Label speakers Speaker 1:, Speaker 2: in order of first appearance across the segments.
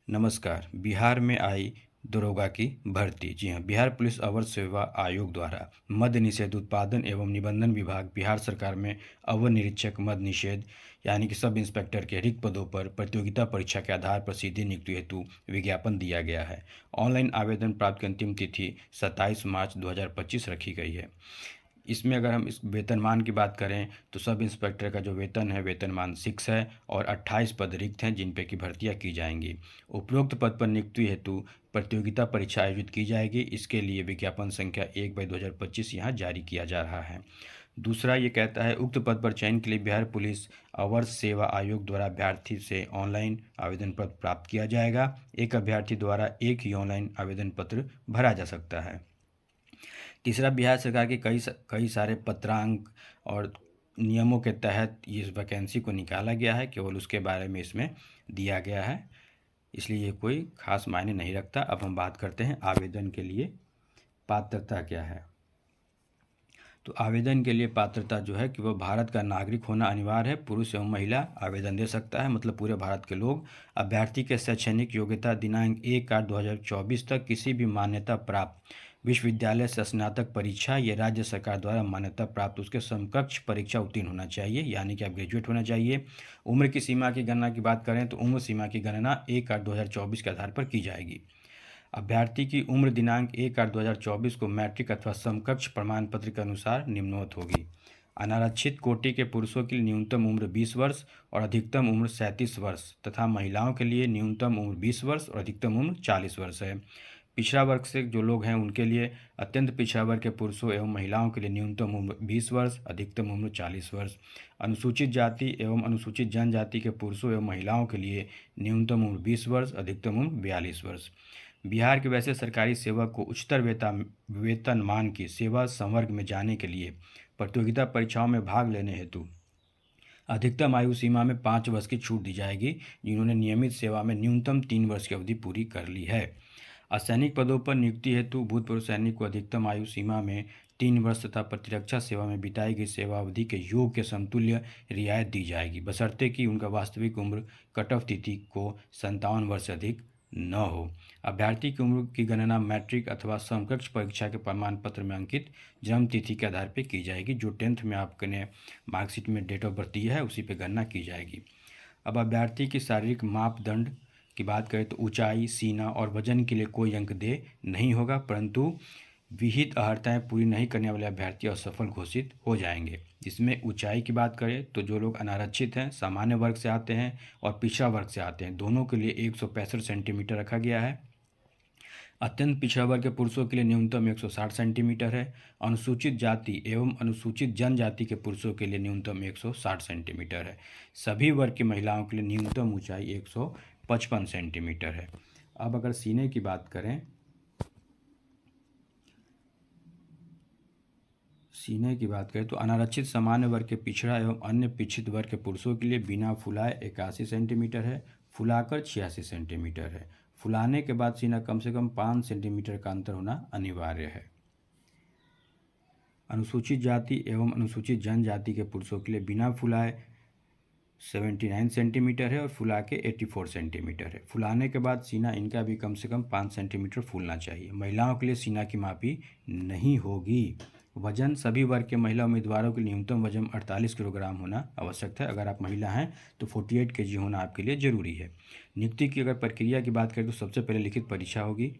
Speaker 1: नमस्कार। बिहार में आई दरोगा की भर्ती। जी हाँ, बिहार पुलिस अवर सेवा आयोग द्वारा मद्य निषेध उत्पादन एवं निबंधन विभाग बिहार सरकार में अवर निरीक्षक मद्य निषेध यानी कि सब इंस्पेक्टर के रिक्त पदों पर प्रतियोगिता परीक्षा के आधार पर सीधी नियुक्ति हेतु विज्ञापन दिया गया है। ऑनलाइन आवेदन प्राप्त की अंतिम तिथि 27 मार्च 2025 रखी गई है। इसमें अगर हम इस वेतनमान की बात करें तो सब इंस्पेक्टर का जो वेतन है वेतनमान 6 है और 28 पद रिक्त हैं जिन पे की भर्तियां की जाएंगी। उपरोक्त पद पर नियुक्ति हेतु प्रतियोगिता परीक्षा आयोजित की जाएगी। इसके लिए विज्ञापन संख्या 1/2025 यहाँ जारी किया जा रहा है। दूसरा ये कहता है उक्त पद पर चयन के लिए बिहार पुलिस अवर सेवा आयोग द्वारा अभ्यर्थी से ऑनलाइन आवेदन पत्र प्राप्त किया जाएगा। एक अभ्यर्थी द्वारा एक ही ऑनलाइन आवेदन पत्र भरा जा सकता है। तीसरा, बिहार सरकार के कई सारे पत्रांक और नियमों के तहत इस वैकेंसी को निकाला गया है, केवल उसके बारे में इसमें दिया गया है, इसलिए ये कोई खास मायने नहीं रखता। अब हम बात करते हैं आवेदन के लिए पात्रता क्या है। तो आवेदन के लिए पात्रता जो है कि वह भारत का नागरिक होना अनिवार्य है। पुरुष एवं महिला आवेदन दे सकता है, मतलब पूरे भारत के लोग। अभ्यर्थी के शैक्षणिक योग्यता दिनांक 1/8/2024 तक किसी भी मान्यता प्राप्त विश्वविद्यालय से स्नातक परीक्षा या राज्य सरकार द्वारा मान्यता प्राप्त उसके समकक्ष परीक्षा उत्तीर्ण होना चाहिए, यानी कि आप ग्रेजुएट होना चाहिए। उम्र की सीमा की गणना की बात करें तो उम्र सीमा की गणना 1/8/2024 के आधार पर की जाएगी। अभ्यर्थी की उम्र दिनांक 1/8/2024 को मैट्रिक अथवा समकक्ष प्रमाण पत्र के अनुसार निम्नवत होगी। अनारक्षित कोटि के पुरुषों के लिए न्यूनतम उम्र 20 वर्ष और अधिकतम उम्र 37 वर्ष तथा महिलाओं के लिए न्यूनतम उम्र 20 वर्ष और अधिकतम उम्र 40 वर्ष है। पिछड़ा वर्ग से जो लोग हैं उनके लिए अत्यंत पिछड़ा वर्ग के पुरुषों एवं महिलाओं के लिए न्यूनतम उम्र 20 वर्ष, अधिकतम उम्र 40 वर्ष। अनुसूचित जाति एवं अनुसूचित जनजाति के पुरुषों एवं महिलाओं के लिए न्यूनतम उम्र 20 वर्ष, अधिकतम उम्र 42 वर्ष। बिहार के वैसे सरकारी सेवक को उच्चतर वेतनमान की सेवा संवर्ग में जाने के लिए प्रतियोगिता परीक्षाओं में भाग लेने हेतु अधिकतम आयु सीमा में 5 वर्ष की छूट दी जाएगी, जिन्होंने नियमित सेवा में न्यूनतम 3 वर्ष की अवधि पूरी कर ली है। असैनिक पदों पर नियुक्ति हेतु भूतपूर्व सैनिक को अधिकतम आयु सीमा में 3 वर्ष तथा प्रतिरक्षा सेवा में बिताई गई सेवा अवधि के योग के समतुल्य रियायत दी जाएगी, बशर्ते कि उनका वास्तविक उम्र कट ऑफ तिथि को 57 वर्ष से अधिक न हो। अभ्यर्थी की उम्र की गणना मैट्रिक अथवा समकक्ष परीक्षा के प्रमाण पत्र में अंकित जन्म तिथि के आधार पर की जाएगी। जो 10th में आपने मार्कशीट में डेट ऑफ बर्थ दिया है उसी पर गणना की जाएगी। अब अभ्यर्थी की शारीरिक मापदंड की बात करें तो ऊंचाई, सीना और वजन के लिए कोई अंक दे नहीं होगा, परंतु विहित अर्हताएं पूरी नहीं करने वाले अभ्यर्थी असफल घोषित हो जाएंगे। जिसमें ऊंचाई की बात करें तो जो लोग अनारक्षित हैं, सामान्य वर्ग से आते हैं और पिछड़ा वर्ग से आते हैं, दोनों के लिए 165 सेंटीमीटर रखा गया है। अत्यंत पिछड़ा वर्ग के पुरुषों के लिए न्यूनतम 160 सेंटीमीटर है। अनुसूचित जाति एवं अनुसूचित जनजाति के पुरुषों के लिए न्यूनतम 160 सेंटीमीटर है। सभी वर्ग की महिलाओं के लिए न्यूनतम ऊंचाई 155 सेंटीमीटर है। अब अगर सीने की बात करें, तो अनारक्षित सामान्य वर्ग के पिछड़ा एवं अन्य पिछड़ित वर्ग के पुरुषों के लिए बिना फुलाए 81 सेंटीमीटर है, फुलाकर 86 सेंटीमीटर है। फुलाने के बाद सीना कम से कम 5 सेंटीमीटर का अंतर होना अनिवार्य है। अनुसूचित जाति एवं अनुसूचित जनजाति के पुरुषों के लिए बिना फुलाए 79 सेंटीमीटर है और फुला के 84 सेंटीमीटर है। फुलाने के बाद सीना इनका भी कम से कम 5 सेंटीमीटर फूलना चाहिए। महिलाओं के लिए सीना की मापी नहीं होगी। वजन, सभी वर्ग के महिला उम्मीदवारों के न्यूनतम वजन 48 किलोग्राम होना आवश्यक है। अगर आप महिला हैं तो 48 kg होना आपके लिए ज़रूरी है। नियुक्ति की अगर प्रक्रिया की बात करें तो सबसे पहले लिखित परीक्षा होगी।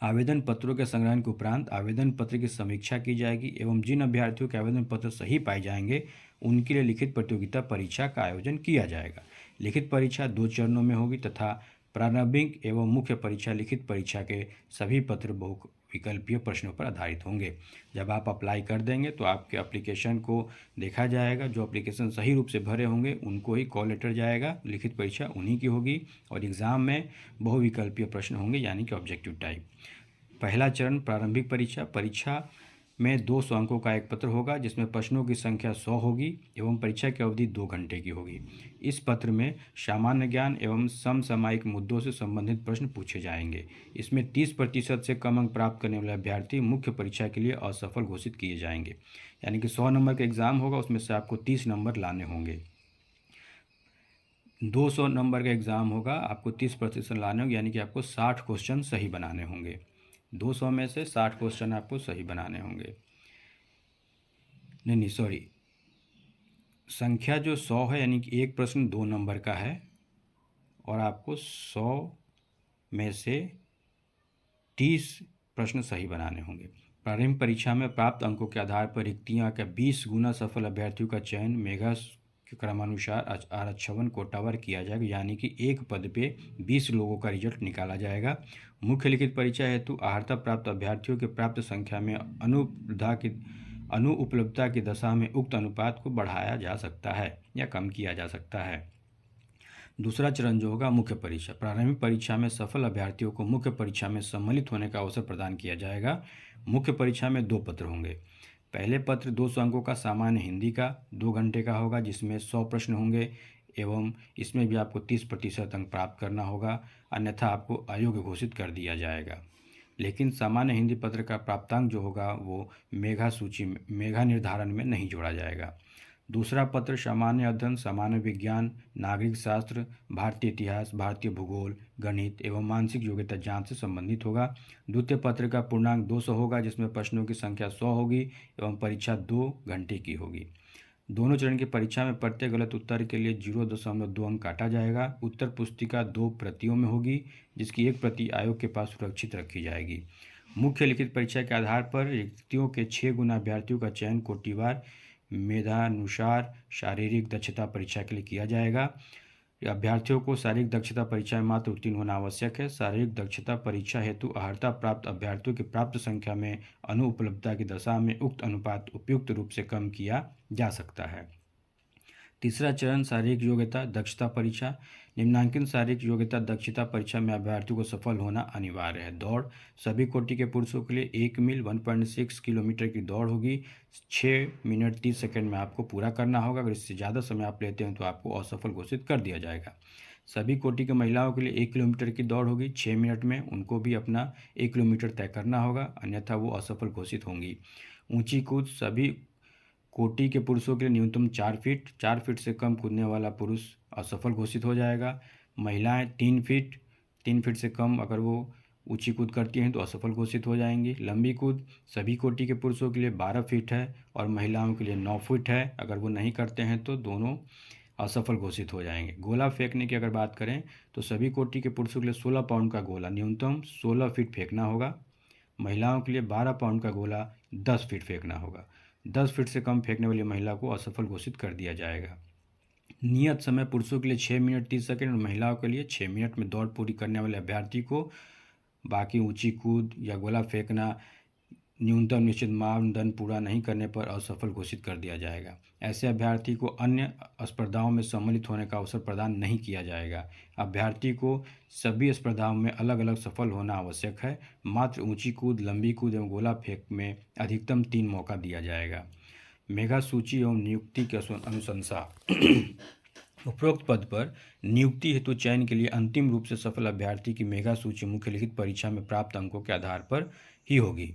Speaker 1: आवेदन पत्रों के संग्रहण के उपरांत आवेदन पत्र की समीक्षा की जाएगी एवं जिन अभ्यर्थियों के आवेदन पत्र सही पाए जाएंगे उनके लिए लिखित प्रतियोगिता परीक्षा का आयोजन किया जाएगा। लिखित परीक्षा 2 चरणों में होगी तथा प्रारंभिक एवं मुख्य परीक्षा लिखित परीक्षा के सभी पत्र बहुविकल्पीय प्रश्नों पर आधारित होंगे। जब आप अप्लाई कर देंगे तो आपके एप्लीकेशन को देखा जाएगा। जो एप्लीकेशन सही रूप से भरे होंगे उनको ही कॉल लेटर जाएगा। लिखित परीक्षा उन्हीं की होगी और एग्ज़ाम में बहुविकल्पीय प्रश्न होंगे, यानी कि ऑब्जेक्टिव टाइप। पहला चरण प्रारंभिक परीक्षा में 200 अंकों का एक पत्र होगा जिसमें प्रश्नों की संख्या 100 होगी एवं परीक्षा की अवधि 2 घंटे की होगी। इस पत्र में सामान्य ज्ञान एवं समसामयिक मुद्दों से संबंधित प्रश्न पूछे जाएंगे। इसमें 30% से कम अंक प्राप्त करने वाले अभ्यर्थी मुख्य परीक्षा के लिए असफल घोषित किए जाएंगे, यानी कि 100 नंबर का एग्ज़ाम होगा, उसमें से आपको 30 नंबर लाने होंगे। 200 नंबर का एग्ज़ाम होगा, आपको 30% लाने होंगे, यानी कि आपको 60 क्वेश्चन सही बनाने होंगे। 200 में से 60 क्वेश्चन आपको सही बनाने होंगे। नहीं सॉरी, संख्या जो 100 है, यानी कि एक प्रश्न 2 नंबर का है और आपको 100 में से 30 प्रश्न सही बनाने होंगे। प्रारंभिक परीक्षा में प्राप्त अंकों के आधार पर रिक्तियां का 20 गुना सफल अभ्यर्थियों का चयन मेगा के क्रमानुसार आरक्षण कोटावर किया जाएगा, यानी कि एक पद पे 20 लोगों का रिजल्ट निकाला जाएगा। मुख्य लिखित परीक्षा हेतु अर्हता प्राप्त अभ्यर्थियों के प्राप्त संख्या में अनुपलब्धता की दशा में उक्त अनुपात को बढ़ाया जा सकता है या कम किया जा सकता है। दूसरा चरण जो होगा मुख्य परीक्षा। प्रारंभिक परीक्षा में सफल अभ्यर्थियों को मुख्य परीक्षा में सम्मिलित होने का अवसर प्रदान किया जाएगा। मुख्य परीक्षा में 2 पत्र होंगे। पहले पत्र 200 अंकों का सामान्य हिंदी का 2 घंटे का होगा, जिसमें 100 प्रश्न होंगे एवं इसमें भी आपको 30% अंक प्राप्त करना होगा, अन्यथा आपको अयोग्य घोषित कर दिया जाएगा। लेकिन सामान्य हिंदी पत्र का प्राप्तांक जो होगा वो मेघा निर्धारण में नहीं जोड़ा जाएगा। दूसरा पत्र सामान्य अध्ययन, सामान्य विज्ञान, नागरिक शास्त्र, भारतीय इतिहास, भारतीय भूगोल, गणित एवं मानसिक योग्यता जांच से संबंधित होगा। द्वितीय पत्र का पूर्णांक 200 होगा, जिसमें प्रश्नों की संख्या 100 होगी एवं परीक्षा 2 घंटे की होगी। दोनों चरण की परीक्षा में प्रत्येक गलत उत्तर के लिए 0.2 अंक काटा जाएगा। उत्तर पुस्तिका 2 प्रतियों में होगी, जिसकी एक प्रति आयोग के पास सुरक्षित रखी जाएगी। मुख्य लिखित परीक्षा के आधार पर रिक्तियों के 6 गुना अभ्यर्थियों का चयन कोटिवार मेधानुसार शारीरिक दक्षता परीक्षा के लिए किया जाएगा। अभ्यर्थियों को शारीरिक दक्षता परीक्षा में मात्र उत्तीर्ण होना आवश्यक है। शारीरिक दक्षता परीक्षा हेतु अर्हता प्राप्त अभ्यर्थियों की प्राप्त संख्या में अनुपलब्धता की दशा में उक्त अनुपात उपयुक्त रूप से कम किया जा सकता है। तीसरा चरण शारीरिक योग्यता दक्षता परीक्षा। निम्नांकित शारीरिक योग्यता दक्षता परीक्षा में अभ्यर्थियों को सफल होना अनिवार्य है। दौड़ सभी कोटि के पुरुषों के लिए 1 मील 1.6 किलोमीटर की दौड़ होगी। 6 मिनट 30 सेकंड में आपको पूरा करना होगा। अगर इससे ज़्यादा समय आप लेते हैं तो आपको असफल घोषित कर दिया जाएगा। सभी कोटि की महिलाओं के लिए 1 किलोमीटर की दौड़ होगी। 6 मिनट में उनको भी अपना 1 किलोमीटर तय करना होगा, अन्यथा वो असफल घोषित होंगी। ऊंची कूद सभी कोटि के पुरुषों के लिए न्यूनतम 4 फीट से कम कूदने वाला पुरुष असफल घोषित हो जाएगा। महिलाएं 3 फीट से कम अगर वो ऊंची कूद करती हैं तो असफल घोषित हो जाएंगी। लंबी कूद सभी कोटि के पुरुषों के लिए 12 फीट है और महिलाओं के लिए 9 फीट है। अगर वो नहीं करते हैं तो दोनों असफल घोषित हो जाएंगे। गोला फेंकने की अगर बात करें तो सभी कोटि के पुरुषों के लिए 16 पाउंड का गोला न्यूनतम 16 फीट फेंकना होगा। महिलाओं के लिए 12 पाउंड का गोला 10 फीट फेंकना होगा। 10 फीट से कम फेंकने वाली महिला को असफल घोषित कर दिया जाएगा। नियत समय पुरुषों के लिए 6 मिनट 30 सेकंड और महिलाओं के लिए 6 मिनट में दौड़ पूरी करने वाले अभ्यर्थी को बाकी ऊंची कूद या गोला फेंकना न्यूनतम निश्चित मानदंड पूरा नहीं करने पर असफल घोषित कर दिया जाएगा। ऐसे अभ्यर्थी को अन्य स्पर्धाओं में सम्मिलित होने का अवसर प्रदान नहीं किया जाएगा। अभ्यर्थी को सभी स्पर्धाओं में अलग अलग सफल होना आवश्यक है। मात्र ऊंची कूद, लंबी कूद एवं गोला फेंक में अधिकतम 3 मौका दिया जाएगा। मेगा सूची एवं नियुक्ति की अनुशंसा उपरोक्त पद पर नियुक्ति हेतु चयन के लिए अंतिम रूप से सफल अभ्यर्थी की मेगा सूची मुख्य लिखित परीक्षा में प्राप्त अंकों के आधार पर ही होगी,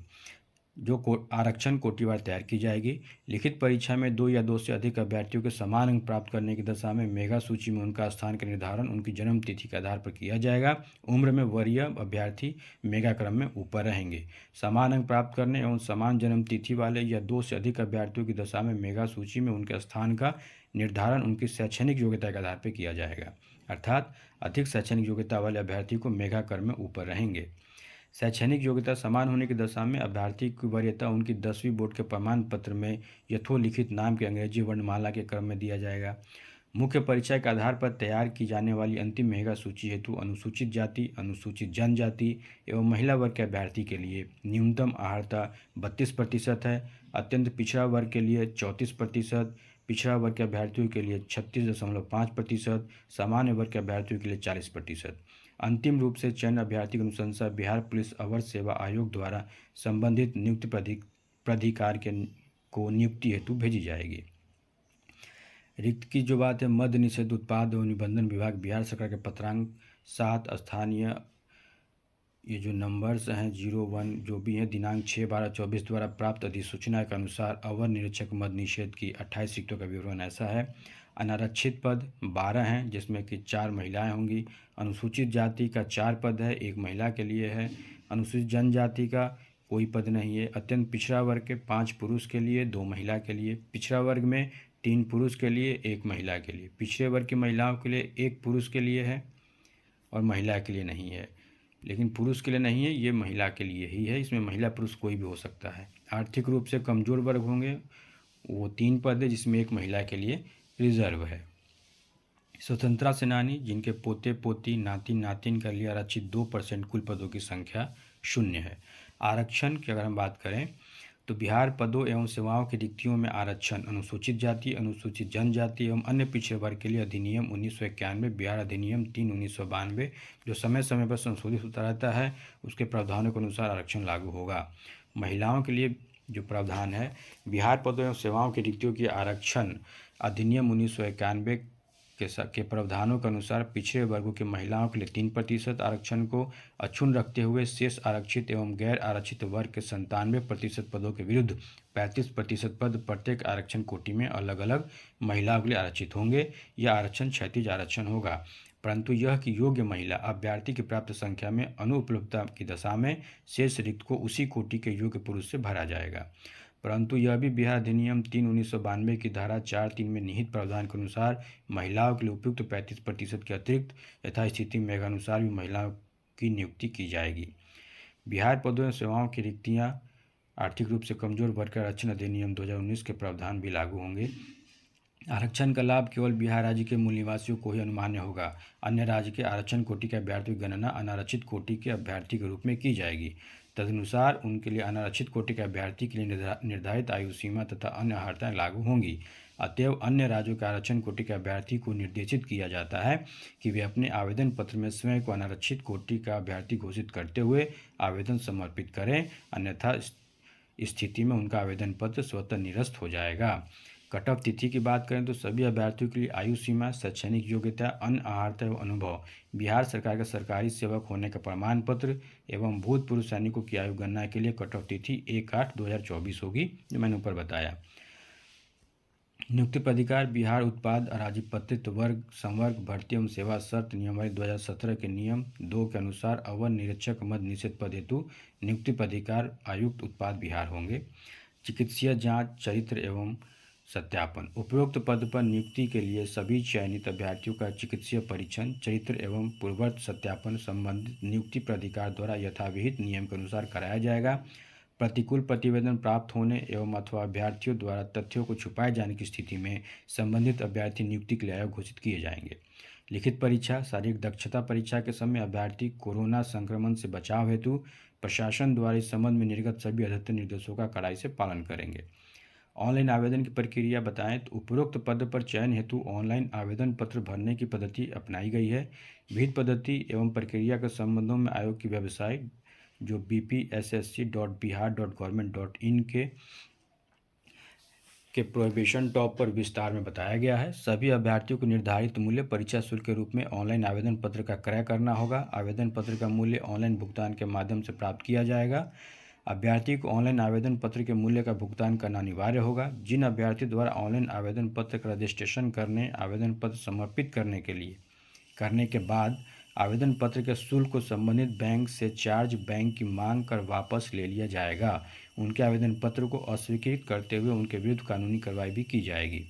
Speaker 1: जो आरक्षण कोटिवार तैयार की जाएगी। लिखित परीक्षा में 2 या 2 से अधिक अभ्यर्थियों के समान अंक प्राप्त करने की दशा में मेगा सूची में उनका स्थान का निर्धारण उनकी जन्म तिथि के आधार पर किया जाएगा। उम्र में वरीय अभ्यर्थी मेगा क्रम में ऊपर रहेंगे। समान अंक प्राप्त करने एवं समान जन्म तिथि वाले या 2 से अधिक अभ्यर्थियों की दशा में मेगा सूची में उनके स्थान का निर्धारण उनकी शैक्षणिक योग्यता के आधार पर किया जाएगा, अर्थात अधिक शैक्षणिक योग्यता वाले अभ्यर्थी को मेगा क्रम में ऊपर रहेंगे। शैक्षणिक योग्यता समान होने की दशा में अभ्यर्थी की वरीयता उनकी 10वीं बोर्ड के प्रमाण पत्र में यथोलिखित नाम के अंग्रेजी वर्णमाला के क्रम में दिया जाएगा। मुख्य परीक्षा के आधार पर तैयार की जाने वाली अंतिम मेगा सूची हेतु अनुसूचित जाति, अनुसूचित जनजाति एवं महिला वर्ग के अभ्यर्थी के लिए न्यूनतम अर्हता 32% है। अत्यंत पिछड़ा वर्ग के लिए 34%, पिछड़ा वर्ग के अभ्यर्थियों के लिए 36.5%, सामान्य वर्ग के अभ्यर्थियों के लिए 40%। अंतिम रूप से चयन अभ्यर्थी की अनुशंसा बिहार पुलिस अवर सेवा आयोग द्वारा संबंधित नियुक्त प्राधिकार को नियुक्ति हेतु भेजी जाएगी। रिक्त की जो बात है, मद्य निषेध उत्पाद एवं निबंधन विभाग बिहार सरकार के पत्रांक 7 स्थानीय ये जो नंबर्स हैं 01 जो भी हैं दिनांक 6/12/24 द्वारा प्राप्त अधिसूचना के अनुसार अवर निरीक्षक मद्य निषेध की 28 रिक्तों का विवरण ऐसा है। अनारक्षित पद 12 हैं, जिसमें कि 4 महिलाएं होंगी। अनुसूचित जाति का 4 पद है, 1 महिला के लिए है। अनुसूचित जनजाति का कोई पद नहीं है। अत्यंत पिछड़ा वर्ग के 5 पुरुष के लिए, 2 महिला के लिए। पिछड़ा वर्ग में 3 पुरुष के लिए, 1 महिला के लिए। पिछड़े वर्ग की महिलाओं के लिए 1 पुरुष के लिए है और महिला के लिए नहीं है। लेकिन पुरुष के लिए नहीं है, ये महिला के लिए ही है। इसमें महिला पुरुष कोई भी हो सकता है। आर्थिक रूप से कमज़ोर वर्ग होंगे, वो 3 पद है, जिसमें 1 महिला के लिए रिजर्व है। स्वतंत्रता सेनानी जिनके पोते पोती नाती नातिन के लिए आरक्षित 2% कुल पदों की संख्या 0 है। आरक्षण की अगर हम बात करें तो बिहार पदों एवं सेवाओं की रिक्तियों में आरक्षण अनुसूचित जाति, अनुसूचित जनजाति एवं अन्य पिछड़े वर्ग के लिए अधिनियम 1991, बिहार अधिनियम 3/1992 जो समय समय पर संशोधित होता रहता है, उसके प्रावधानों के अनुसार आरक्षण लागू होगा। महिलाओं के लिए जो प्रावधान है, बिहार पदों एवं सेवाओं की रिक्तियों की आरक्षण अधिनियम 1991 के प्रावधानों के अनुसार पिछड़े वर्गों की महिलाओं के लिए 3% आरक्षण को अक्षुण्ण रखते हुए शेष आरक्षित एवं गैर आरक्षित वर्ग के 97% पदों के विरुद्ध 35% पद प्रत्येक आरक्षण कोटि में अलग अलग महिलाओं के लिए आरक्षित होंगे। यह आरक्षण क्षैतिज आरक्षण होगा, परंतु यह कि योग्य महिला अभ्यर्थी की प्राप्त संख्या में अनुपलब्धता की दशा में शेष रिक्त को उसी कोटि के योग्य पुरुष से भरा जाएगा। परंतु यह भी बिहार अधिनियम 3/1992 की धारा 4(3) में निहित प्रावधान के अनुसार महिलाओं के लिए उपयुक्त 35% के अतिरिक्त यथास्थिति मेघानुसार भी महिलाओं की नियुक्ति की जाएगी। बिहार पदों एवं सेवाओं की रिक्तियां आर्थिक रूप से कमजोर वर्ग के आरक्षण अधिनियम 2019 के प्रावधान भी लागू होंगे। आरक्षण का लाभ केवल बिहार राज्य के मूल निवासियों को ही अनुमान्य होगा। अन्य राज्य के आरक्षण कोटि के अभ्यर्थियों की गणना अनारक्षित कोटि के अभ्यर्थी के रूप में की जाएगी। तदनुसार उनके लिए अनारक्षित कोटि के अभ्यर्थी के लिए निर्धारित आयु सीमा तथा अन्य अर्हताएं लागू होंगी। अतएव अन्य राज्यों के आरक्षण कोटि के अभ्यर्थी को निर्देशित किया जाता है कि वे अपने आवेदन पत्र में स्वयं को अनारक्षित कोटि का अभ्यर्थी घोषित करते हुए आवेदन समर्पित करें, अन्यथा स्थिति में उनका आवेदन पत्र स्वतः निरस्त हो जाएगा। कट ऑफ तिथि की बात करें तो सभी अभ्यर्थियों के लिए आयु सीमा, शैक्षणिक योग्यता, अन्य अर्हता एवं अनुभव, बिहार सरकार का सरकारी सेवक होने का प्रमाण पत्र एवं भूतपूर्व सैनिकों की आयु गणना के लिए कट ऑफ तिथि 1/8/2024 होगी, जो मैंने ऊपर बताया। नियुक्ति प्राधिकार बिहार उत्पाद अराजीपत्रित वर्ग संवर्ग भर्ती एवं सेवा शर्त नियमावली 2017 के नियम 2 के अनुसार अवर निरीक्षक मद निषेध पद हेतु नियुक्ति प्राधिकार आयुक्त उत्पाद बिहार होंगे। चिकित्सीय जांच, चरित्र एवं सत्यापन, उपरोक्त पद पर नियुक्ति के लिए सभी चयनित अभ्यर्थियों का चिकित्सीय परीक्षण, चरित्र एवं पूर्ववर्ती सत्यापन संबंधित नियुक्ति प्राधिकार द्वारा यथाविहित नियम के अनुसार कराया जाएगा। प्रतिकूल प्रतिवेदन प्राप्त होने एवं अथवा अभ्यर्थियों द्वारा तथ्यों को छुपाए जाने की स्थिति में संबंधित अभ्यर्थी नियुक्ति के लिए अयोग्य घोषित किए जाएंगे। लिखित परीक्षा, शारीरिक दक्षता परीक्षा के समय अभ्यर्थी कोरोना संक्रमण से बचाव हेतु प्रशासन द्वारा इस संबंध में निर्गत सभी अद्यतन निर्देशों का कड़ाई से पालन करेंगे। ऑनलाइन आवेदन की प्रक्रिया बताएं तो उपरोक्त पद पर चयन हेतु ऑनलाइन आवेदन पत्र भरने की पद्धति अपनाई गई है। विहित पद्धति एवं प्रक्रिया के संबंधों में आयोग की वेबसाइट जो bpssc.bihar.government.in के प्रोहिबिशन टॉप पर विस्तार में बताया गया है। सभी अभ्यर्थियों को निर्धारित मूल्य परीक्षा शुल्क के रूप में ऑनलाइन आवेदन पत्र का क्रय करना होगा। आवेदन पत्र का मूल्य ऑनलाइन भुगतान के माध्यम से प्राप्त किया जाएगा। अभ्यर्थी को ऑनलाइन आवेदन पत्र के मूल्य का भुगतान करना अनिवार्य होगा। जिन अभ्यर्थी द्वारा ऑनलाइन आवेदन पत्र का रजिस्ट्रेशन करने, आवेदन पत्र समर्पित करने के बाद आवेदन पत्र के शुल्क को संबंधित बैंक से चार्ज बैंक की मांग कर वापस ले लिया जाएगा। उनके आवेदन पत्र को अस्वीकृत करते हुए उनके विरुद्ध कानूनी कार्रवाई भी की जाएगी।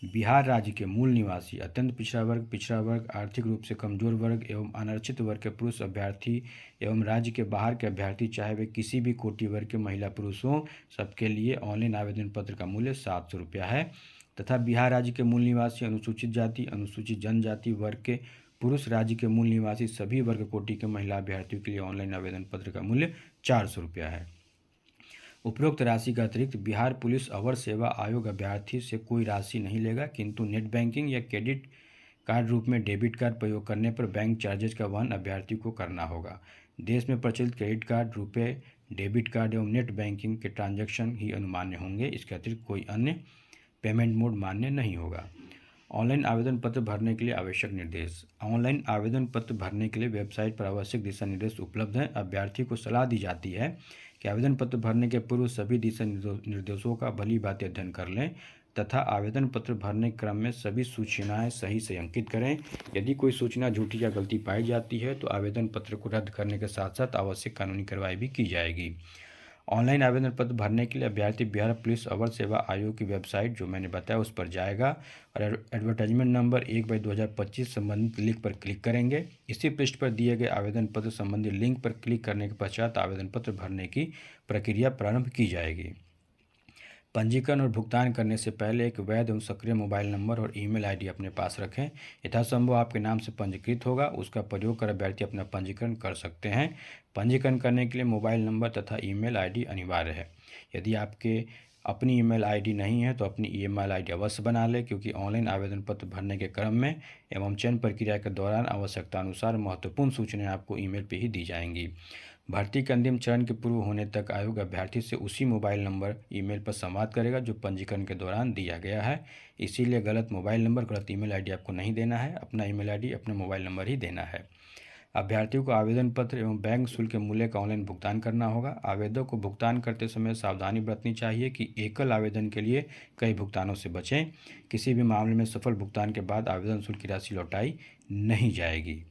Speaker 1: बिहार राज्य के मूल निवासी, अत्यंत पिछड़ा वर्ग, आर्थिक रूप से कमजोर वर्ग एवं अनारक्षित वर्ग के पुरुष अभ्यर्थी एवं राज्य के बाहर के अभ्यर्थी चाहे वे किसी भी कोटि वर्ग के महिला पुरुष हों, सबके लिए ऑनलाइन आवेदन पत्र का मूल्य 700 रुपया है तथा बिहार राज्य के मूल निवासी, अनुसूचित जाति, अनुसूचित जनजाति वर्ग के पुरुष, राज्य के मूल निवासी सभी वर्ग कोटि के महिला अभ्यर्थियों के लिए ऑनलाइन आवेदन पत्र का मूल्य 400 रुपया है। उपरोक्त राशि का अतिरिक्त बिहार पुलिस अवर सेवा आयोग अभ्यर्थी से कोई राशि नहीं लेगा, किंतु नेट बैंकिंग या क्रेडिट कार्ड रूप में डेबिट कार्ड प्रयोग करने पर बैंक चार्जेज का वहन अभ्यर्थी को करना होगा। देश में प्रचलित क्रेडिट कार्ड, रुपए, डेबिट कार्ड एवं नेट बैंकिंग के ट्रांजैक्शन ही अनुमान्य होंगे। इसके अतिरिक्त कोई अन्य पेमेंट मोड मान्य नहीं होगा। ऑनलाइन आवेदन पत्र भरने के लिए आवश्यक निर्देश। ऑनलाइन आवेदन पत्र भरने के लिए वेबसाइट पर आवश्यक दिशा निर्देश उपलब्ध हैं। अभ्यर्थी को सलाह दी जाती है कि आवेदन पत्र भरने के पूर्व सभी दिशा निर्देशों का भली भांति अध्ययन कर लें तथा आवेदन पत्र भरने के क्रम में सभी सूचनाएं सही से अंकित करें। यदि कोई सूचना झूठी या गलती पाई जाती है तो आवेदन पत्र को रद्द करने के साथ साथ आवश्यक कानूनी कार्रवाई भी की जाएगी। ऑनलाइन आवेदन पत्र भरने के लिए अभ्यर्थी बिहार पुलिस अवर सेवा आयोग की वेबसाइट जो मैंने बताया उस पर जाएगा और एडवर्टाइजमेंट नंबर 1/2025 संबंधित लिंक पर क्लिक करेंगे। इसी पृष्ठ पर दिए गए आवेदन पत्र संबंधी लिंक पर क्लिक करने के पश्चात आवेदन पत्र भरने की प्रक्रिया प्रारंभ की जाएगी। पंजीकरण और भुगतान करने से पहले एक वैध एवं सक्रिय मोबाइल नंबर और ईमेल आईडी अपने पास रखें। यथासंभव आपके नाम से पंजीकृत होगा, उसका प्रयोग कर अभ्यर्थी अपना पंजीकरण कर सकते हैं। पंजीकरण करने के लिए मोबाइल नंबर तथा ईमेल आईडी अनिवार्य है। यदि आपके अपनी ईमेल आईडी नहीं है तो अपनी ईमेल आईडी अवश्य बना लें, क्योंकि ऑनलाइन आवेदन पत्र भरने के क्रम में एवं चयन प्रक्रिया के दौरान आवश्यकता अनुसार महत्वपूर्ण सूचनाएं आपको ईमेल पर ही दी जाएंगी। भर्ती के अंतिम चरण के पूर्व होने तक आयोग अभ्यर्थी से उसी मोबाइल नंबर ईमेल पर संवाद करेगा जो पंजीकरण के दौरान दिया गया है। इसीलिए गलत मोबाइल नंबर, गलत ईमेल आईडी आपको नहीं देना है। अपना ईमेल आईडी, अपना मोबाइल नंबर ही देना है। अभ्यर्थियों को आवेदन पत्र एवं बैंक शुल्क के मूल्य का ऑनलाइन भुगतान करना होगा। आवेदक को भुगतान करते समय सावधानी बरतनी चाहिए कि एकल आवेदन के लिए कई भुगतानों से बचें। किसी भी मामले में सफल भुगतान के बाद आवेदन शुल्क की राशि लौटाई नहीं जाएगी।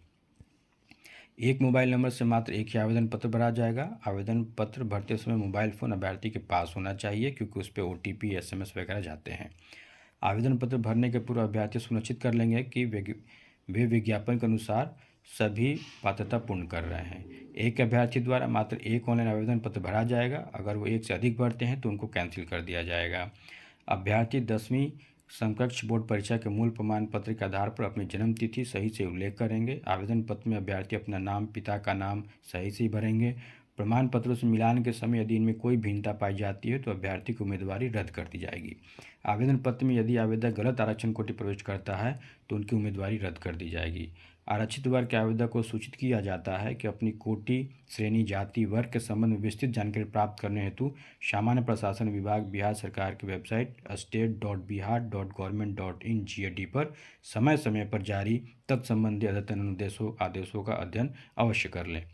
Speaker 1: एक मोबाइल नंबर से मात्र एक ही आवेदन पत्र भरा जाएगा। आवेदन पत्र भरते समय मोबाइल फ़ोन अभ्यर्थी के पास होना चाहिए, क्योंकि उस पर OTP SMS वगैरह जाते हैं। आवेदन पत्र भरने के पूर्व अभ्यर्थी सुनिश्चित कर लेंगे कि वे विज्ञापन के अनुसार सभी पात्रता पूर्ण कर रहे हैं। एक अभ्यर्थी द्वारा मात्र एक ऑनलाइन आवेदन पत्र भरा जाएगा। अगर वो एक से अधिक भरते हैं तो उनको कैंसिल कर दिया जाएगा। अभ्यर्थी 10वीं समकक्ष बोर्ड परीक्षा के मूल प्रमाण पत्र के आधार पर अपनी जन्म तिथि सही से उल्लेख करेंगे। आवेदन पत्र में अभ्यर्थी अपना नाम, पिता का नाम सही से भरेंगे। प्रमाण पत्रों से मिलान के समय यदि इनमें कोई भिन्नता पाई जाती है तो अभ्यर्थी की उम्मीदवारी रद्द कर दी जाएगी। आवेदन पत्र में यदि आवेदक गलत आरक्षण कोटि प्रविष्ट करता है तो उनकी उम्मीदवारी रद्द कर दी जाएगी। आरक्षित वर्ग के आवेदक को सूचित किया जाता है कि अपनी कोटि, श्रेणी, जाति, वर्ग के संबंध में विस्तृत जानकारी प्राप्त करने हेतु सामान्य प्रशासन विभाग, बिहार सरकार की वेबसाइट state.bihar.government.in GAD पर समय समय पर जारी तत्संबंधी अद्यतन आदेशों का अध्ययन अवश्य कर लें।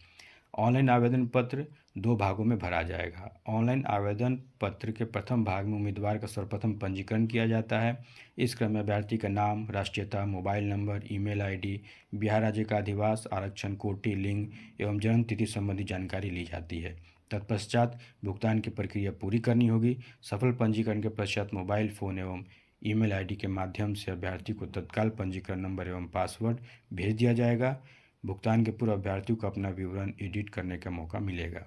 Speaker 1: ऑनलाइन आवेदन पत्र 2 भागों में भरा जाएगा। ऑनलाइन आवेदन पत्र के प्रथम भाग में उम्मीदवार का सर्वप्रथम पंजीकरण किया जाता है। इस क्रम में अभ्यर्थी का नाम, राष्ट्रीयता, mobile number, email ID, Bihar राज्य का अधिवास, आरक्षण कोटि, लिंग एवं जन्म तिथि संबंधी जानकारी ली जाती है। तत्पश्चात भुगतान की प्रक्रिया पूरी करनी होगी। सफल पंजीकरण के पश्चात मोबाइल फ़ोन एवं ईमेल आईडी के माध्यम से अभ्यर्थी को तत्काल पंजीकरण नंबर एवं पासवर्ड भेज दिया जाएगा। भुगतान के पूर्व अभ्यर्थियों को अपना विवरण एडिट करने का मौका मिलेगा।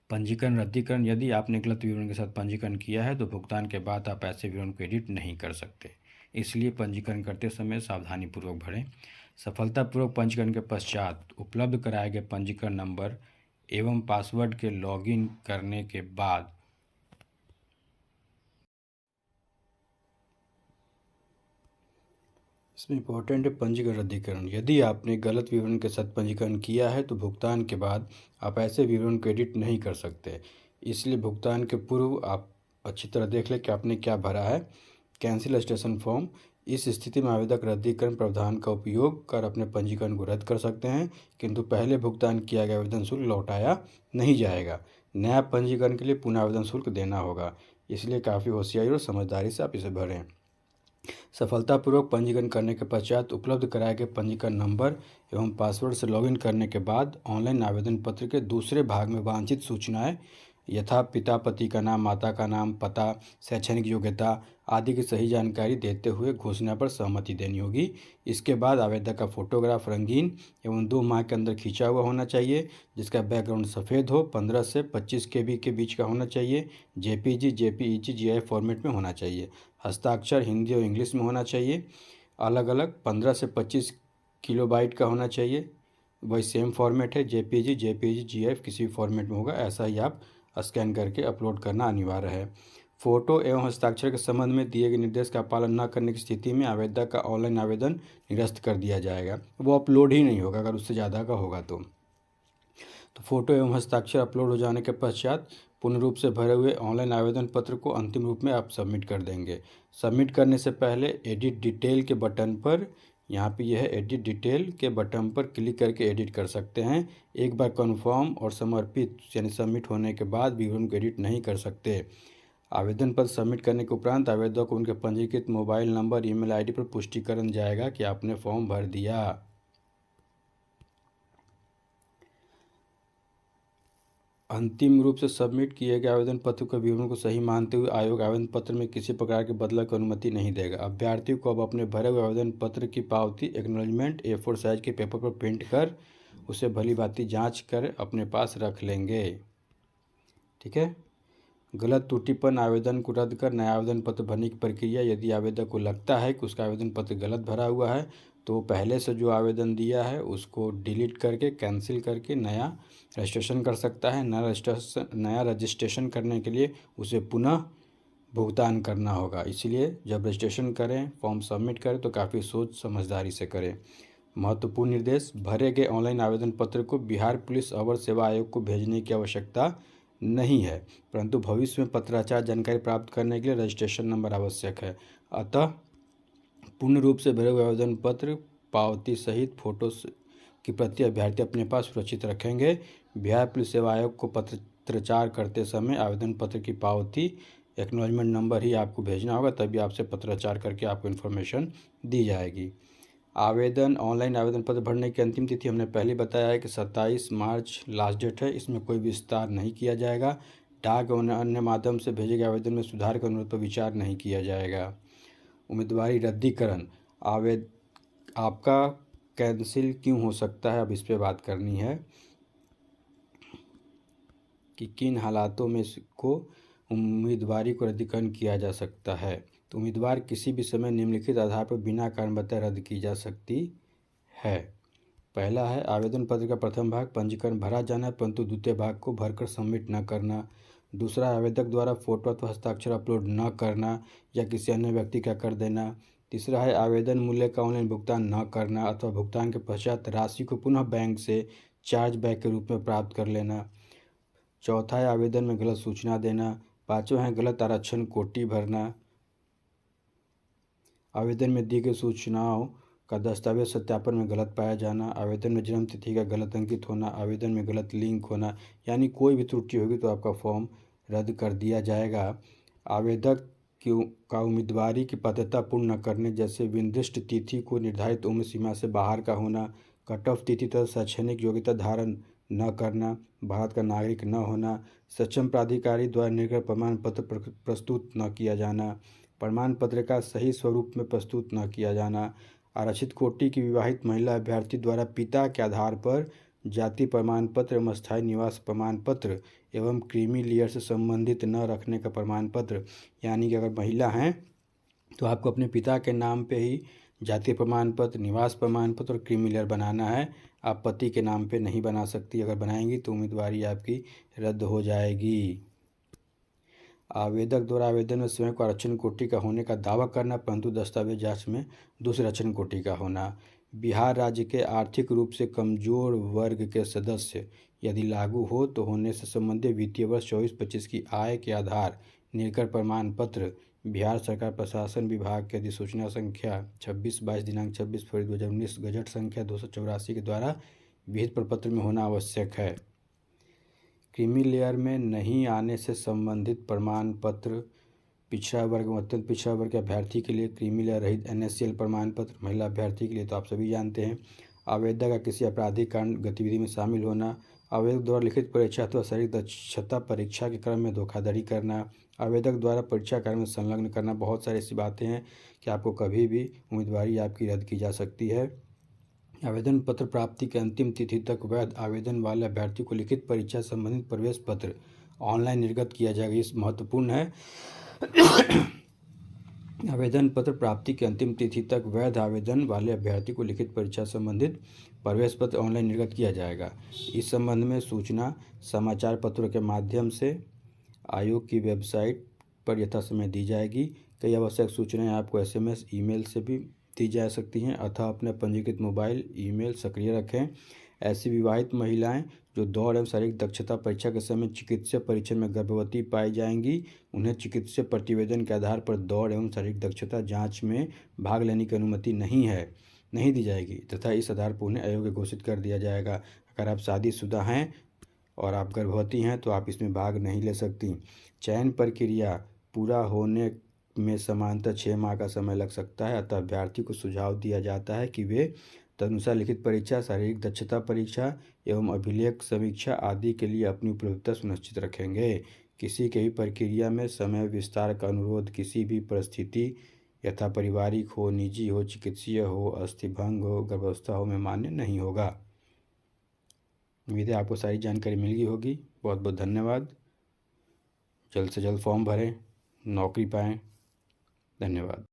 Speaker 1: पंजीकरण रद्दीकरण: यदि आपने गलत विवरण के साथ पंजीकरण किया है तो भुगतान के बाद आप ऐसे विवरण को एडिट नहीं कर सकते, इसलिए पंजीकरण करते समय सावधानीपूर्वक भरें। सफलतापूर्वक पंजीकरण के पश्चात उपलब्ध कराए गए पंजीकरण नंबर एवं पासवर्ड के लॉगिन करने के बाद इसमें इम्पोर्टेंट है पंजीकरण रद्दीकरण। यदि आपने गलत विवरण के साथ पंजीकरण किया है तो भुगतान के बाद आप ऐसे विवरण को एडिट नहीं कर सकते, इसलिए भुगतान के पूर्व आप अच्छी तरह देख लें कि आपने क्या भरा है। कैंसिल स्टेशन फॉर्म: इस स्थिति में आवेदक रद्दीकरण प्रावधान का उपयोग कर अपने पंजीकरण को रद्द कर सकते हैं, किंतु पहले भुगतान किया गया आवेदन शुल्क लौटाया नहीं जाएगा। नया पंजीकरण के लिए पुनः आवेदन शुल्क देना होगा, इसलिए काफ़ी होशियारी और समझदारी से आप इसे भरें। सफलतापूर्वक पंजीकरण करने के पश्चात उपलब्ध कराए गए पंजीकरण नंबर एवं पासवर्ड से लॉगिन करने के बाद ऑनलाइन आवेदन पत्र के दूसरे भाग में वांछित सूचनाएं यथा पिता पति का नाम, माता का नाम, पता, शैक्षणिक योग्यता आदि की सही जानकारी देते हुए घोषणा पर सहमति देनी होगी। इसके बाद आवेदक का फोटोग्राफ रंगीन एवं 2 माह के अंदर खींचा हुआ होना चाहिए, जिसका बैकग्राउंड सफ़ेद हो, 15 से 25 KB के बीच का होना चाहिए, JPG, JPEG, GIF फॉर्मेट में होना चाहिए। हस्ताक्षर हिंदी और इंग्लिश में होना चाहिए। अलग अलग 15 से 25 किलोबाइट का होना चाहिए। वही सेम फॉर्मेट है, JPG, JPEG, GIF किसी भी फॉर्मेट में होगा, ऐसा ही आप स्कैन करके अपलोड करना अनिवार्य है। फ़ोटो एवं हस्ताक्षर के संबंध में दिए गए निर्देश का पालन न करने की स्थिति में आवेदक का ऑनलाइन आवेदन निरस्त कर दिया जाएगा, वो अपलोड ही नहीं होगा अगर उससे ज़्यादा का होगा तो। फ़ोटो एवं हस्ताक्षर अपलोड हो जाने के पश्चात पूर्ण रूप से भरे हुए ऑनलाइन आवेदन पत्र को अंतिम रूप में आप सबमिट कर देंगे। सबमिट करने से पहले एडिट डिटेल के बटन पर, यहाँ पे यह है एडिट डिटेल के बटन पर क्लिक करके एडिट कर सकते हैं। एक बार कन्फर्म और समर्पित यानी सबमिट होने के बाद विवरण को एडिट नहीं कर सकते। आवेदन पत्र सबमिट करने के उपरांत आवेदक को उनके पंजीकृत मोबाइल नंबर ईमेल आईडी पर पुष्टिकरण जाएगा कि आपने फॉर्म भर दिया। अंतिम रूप से सबमिट किए गए आवेदन पत्र के विवरण को सही मानते हुए आयोग आवेदन पत्र में किसी प्रकार के बदलाव की अनुमति नहीं देगा। अभ्यर्थी को अब अपने भरे हुए आवेदन पत्र की पावती एक्नॉलेजमेंट A4 साइज के पेपर पर प्रिंट कर उसे भली भांति जांच कर अपने पास रख लेंगे। ठीक है। गलत त्रुटिपूर्ण आवेदन को रद्द कर नया आवेदन पत्र भरने की प्रक्रिया। यदि आवेदक को लगता है कि उसका आवेदन पत्र गलत भरा हुआ है तो पहले से जो आवेदन दिया है उसको डिलीट करके कैंसिल करके नया रजिस्ट्रेशन कर सकता है। नया रजिस्ट्रेशन करने के लिए उसे पुनः भुगतान करना होगा। इसलिए जब रजिस्ट्रेशन करें, फॉर्म सबमिट करें तो काफ़ी सोच समझदारी से करें। महत्वपूर्ण निर्देश: भरे गए ऑनलाइन आवेदन पत्र को बिहार पुलिस अवर सेवा आयोग को भेजने की आवश्यकता नहीं है, परंतु भविष्य में पत्राचार जानकारी प्राप्त करने के लिए रजिस्ट्रेशन नंबर आवश्यक है। अतः पूर्ण रूप से भरे हुए आवेदन पत्र पावती सहित फोटो की प्रति अभ्यर्थी अपने पास सुरक्षित रखेंगे। बिहार पुलिस सेवा आयोग को पत्राचार करते समय आवेदन पत्र की पावती एक्नॉलेजमेंट नंबर ही आपको भेजना होगा, तभी आपसे पत्राचार करके आपको इन्फॉर्मेशन दी जाएगी। आवेदन ऑनलाइन आवेदन पत्र भरने की अंतिम तिथि हमने पहले बताया है कि 27 मार्च लास्ट डेट है। इसमें कोई विस्तार नहीं किया जाएगा। डाक और अन्य माध्यम से भेजे गए आवेदन में सुधार के अनुरोध पर विचार नहीं किया जाएगा। उम्मीदवारी रद्दीकरण: आपका कैंसिल क्यों हो सकता है, अब इस पर बात करनी है कि किन हालातों में इसको उम्मीदवारी को रद्दीकरण किया जा सकता है। तो उम्मीदवार किसी भी समय निम्नलिखित आधार पर बिना कारण बताए रद्द की जा सकती है। पहला है आवेदन पत्र का प्रथम भाग पंजीकरण भरा जाना परंतु द्वितीय भाग को भरकर सबमिट न करना। दूसरा, आवेदक द्वारा फोटो अथवा हस्ताक्षर अपलोड न करना या किसी अन्य व्यक्ति का कर देना। तीसरा है आवेदन मूल्य का ऑनलाइन भुगतान न करना अथवा भुगतान के पश्चात राशि को पुनः बैंक से चार्ज बैक के रूप में प्राप्त कर लेना। चौथा है आवेदन में गलत सूचना देना। पाँचवा है गलत आरक्षण कोटि भरना। आवेदन में दी गई सूचनाओं का दस्तावेज सत्यापन में गलत पाया जाना। आवेदन में जन्म तिथि का गलत अंकित होना। आवेदन में गलत लिंक होना। यानी कोई भी त्रुटि होगी तो आपका फॉर्म रद्द कर दिया जाएगा। आवेदक का उम्मीदवारी की पात्रता पूर्ण न करने जैसे विनिर्दिष्ट तिथि को निर्धारित उम्र सीमा से बाहर का होना, कट ऑफ तिथि तथा शैक्षणिक योग्यता धारण न करना, भारत का नागरिक न होना, सक्षम प्राधिकारी द्वारा निर्गत प्रमाण पत्र प्रस्तुत न किया जाना, प्रमाण पत्र का सही स्वरूप में प्रस्तुत न किया जाना, आरक्षित कोटि की विवाहित महिला अभ्यर्थी द्वारा पिता के आधार पर जाति प्रमाण पत्र एवं स्थायी निवास प्रमाण पत्र एवं क्रीमी लेयर से संबंधित न रखने का प्रमाण पत्र। यानी कि अगर महिला हैं तो आपको अपने पिता के नाम पे ही जाति प्रमाण पत्र, निवास प्रमाण पत्र और क्रीमी लेयर बनाना है। आप पति के नाम पे नहीं बना सकती। अगर बनाएंगी तो उम्मीदवारी आपकी रद्द हो जाएगी। आवेदक द्वारा आवेदन में स्वयं को आरक्षण कोटि का होने का दावा करना परंतु दस्तावेज जांच में दूसरे आरक्षण कोटि का होना। बिहार राज्य के आर्थिक रूप से कमजोर वर्ग के सदस्य यदि लागू हो तो होने से संबंधित वित्तीय वर्ष 24-25 की आय के आधार निर्गत प्रमाण पत्र बिहार सरकार प्रशासन विभाग के अधिसूचना संख्या 26/22 दिनांक 26 फरवरी 2019 गजट संख्या 284 के द्वारा विहित प्रपत्र में होना आवश्यक है। क्रीमी लेयर में नहीं आने से संबंधित प्रमाण पत्र पिछड़ा वर्ग व अत्यंत पिछड़ा वर्ग के अभ्यर्थी के लिए क्रीमी लेयर रहित NSCL प्रमाण पत्र, महिला अभ्यर्थी के लिए तो आप सभी जानते हैं। आवेदक का किसी आपराधिक कांड गतिविधि में शामिल होना, आवेदक द्वारा लिखित परीक्षा अथवा शारीरिक दक्षता परीक्षा के क्रम में धोखाधड़ी करना, आवेदक द्वारा परीक्षा कार्य में संलग्न करना। बहुत सारी ऐसी बातें हैं कि आपको कभी भी उम्मीदवारी आपकी रद्द की जा सकती है। आवेदन पत्र प्राप्ति की अंतिम तिथि तक वैध आवेदन वाले अभ्यर्थी को लिखित परीक्षा संबंधित प्रवेश पत्र ऑनलाइन निर्गत किया जाएगा। इस महत्वपूर्ण है। आवेदन पत्र प्राप्ति की अंतिम तिथि तक वैध आवेदन वाले अभ्यर्थी को लिखित परीक्षा संबंधित प्रवेश पत्र ऑनलाइन निर्गत किया जाएगा। इस संबंध में सूचना समाचार पत्रों के माध्यम से आयोग की वेबसाइट पर यथासमय दी जाएगी। कई आवश्यक सूचनाएं आपको SMS ईमेल से भी दी जा सकती हैं अतः अपने पंजीकृत मोबाइल ईमेल सक्रिय रखें। ऐसी विवाहित महिलाएं जो दौड़ एवं शारीरिक दक्षता परीक्षा के समय चिकित्सीय परीक्षण में गर्भवती पाई जाएंगी उन्हें चिकित्सीय प्रतिवेदन के आधार पर दौड़ एवं शारीरिक दक्षता जांच में भाग लेने की अनुमति नहीं दी जाएगी तथा इस आधार पर उन्हें अयोग्य घोषित कर दिया जाएगा। अगर आप शादीशुदा हैं और आप गर्भवती हैं तो आप इसमें भाग नहीं ले सकती। चयन प्रक्रिया पूरा होने में सामान्यतः 6 माह का समय लग सकता है। अतः अभ्यर्थी को सुझाव दिया जाता है कि वे तदनुसार लिखित परीक्षा, शारीरिक दक्षता परीक्षा एवं अभिलेख समीक्षा आदि के लिए अपनी उपलब्धता सुनिश्चित रखेंगे। किसी की भी प्रक्रिया में समय विस्तार का अनुरोध किसी भी परिस्थिति यथा पारिवारिक हो, निजी हो, चिकित्सीय हो, अस्थिभंग हो, गर्भावस्था हो में मान्य नहीं होगा। उम्मीद है आपको सारी जानकारी मिल गई होगी। बहुत बहुत धन्यवाद। जल्द से जल्द फॉर्म भरें, नौकरी पाएँ। धन्यवाद।